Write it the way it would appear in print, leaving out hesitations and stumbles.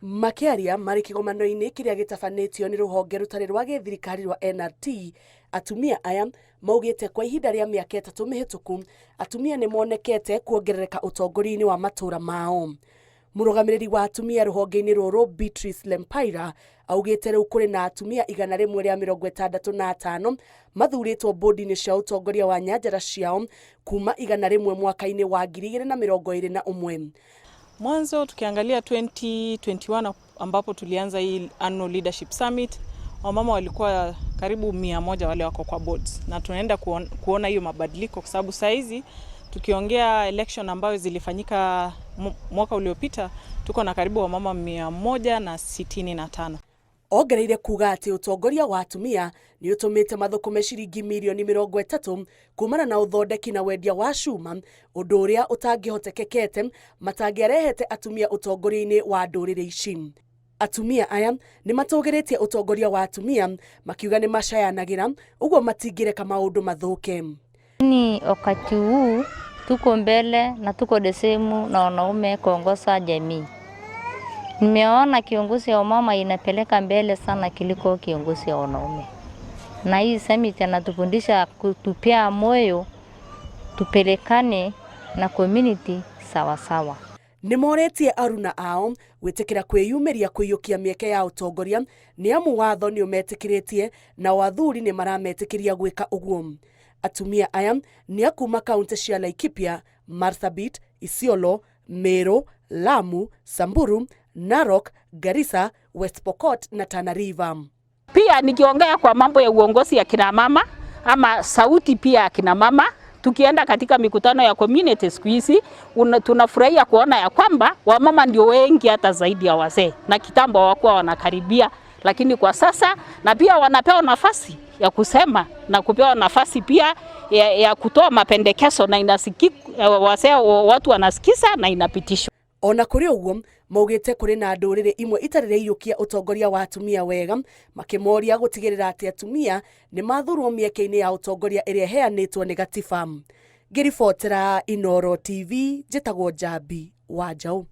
Makiaria marĩ kĩgomano-inĩ kĩrĩa gĩtabanĩtio nĩ rũhonge rũtarĩ rwa gĩthirikari rwa NRT, atumia aya maugĩte kwa ihinda rĩa mĩaka 3 mĩhĩtũku atumia nĩ monekete kuongerereka ũtongoria-inĩ wa matũra mao. Mũrũgamĩrĩri wa atumia rũhonge-inĩ rũrũ Beatrice Lempaira augĩte rĩu kũrĩ na atumia 165 mathurĩtwo bodi-inĩ cia ũtongoria wa nyanjara ciao kuma 100 mwaka-inĩ wa 2021. Mwanzo tukiangalia 2021 ambapo tulianza hii annual leadership summit, wamama walikuwa karibu 100 wale wako kwa boards, na tunaenda kuona hiyo mabadiliko kwa sababu saizi tukiongea election ambayo zilifanyika mwaka uliopita tuko na karibu wamama 165. Ongereire kuga atĩ ũtongoria wa atumia nĩ ũtũmĩte mathũkũme ciringi mirioni 30 kumana na ũthondeki na wendia wa cuma, ũndũ ũrĩa ũtangĩhotekekete matangĩarehete atumia ũtongoria-inĩ wa ndũrĩrĩ ici. Atumia aya nĩ matũgĩrĩtie ũtongoria wa atumia makiuga nĩ macayanagĩra, ũguo matingĩreka maũndũ mathũke. Ni wakati huu tuko mbele na tuko desemu na wanaume kuongoza jamii. Nimeona kiongozi wa mama inapeleka mbele sana kuliko kiongozi wa wanaume. Na hii summit inatufundisha kutupia moyo tupelekane na community sawa sawa. Nĩmoretie aruna ao gwĩtĩkĩra kwĩyumĩria kũiyũkia mĩeke ya ũtongoria nĩ amu watho nĩ ũmetĩkĩrĩtie na wathuri nĩ marametĩkĩria gwĩka ũguo. Atumia aya nĩ akuma kaunti cia Laikipia, Marsabit, Isiolo, Meru, Lamu, Samburu, Narok, Garissa, West Pokot na Tana River. Pia nikiongea kwa mambo ya uongozi ya kina mama ama sauti pia ya kina mama, tukienda katika mikutano ya community siku hizi tunafurahia kuona ya kwamba wamama ndio wengi hata zaidi ya wazee, na kitambo hawakuwa wanakaribia, lakini kwa sasa na pia wanapewa nafasi ya kusema na kupewa nafasi pia ya kutoa mapendekezo na inasikika, wazee watu wanasikiza na inapitishwa. Ona kũrĩ ũguo maugĩte kũrĩ na ndũrĩrĩ imwe itarĩ reiyũkia ũtongoria wa atumia wega, makĩmoria gũtigĩrĩra atĩ atumia nĩ mathurwo mĩeke-inĩ ya ũtongoria ĩrĩa heanĩtwo nĩ gatiba. Ngĩribotera Inooro TV, njĩtagwo Njambi Wanjaũ.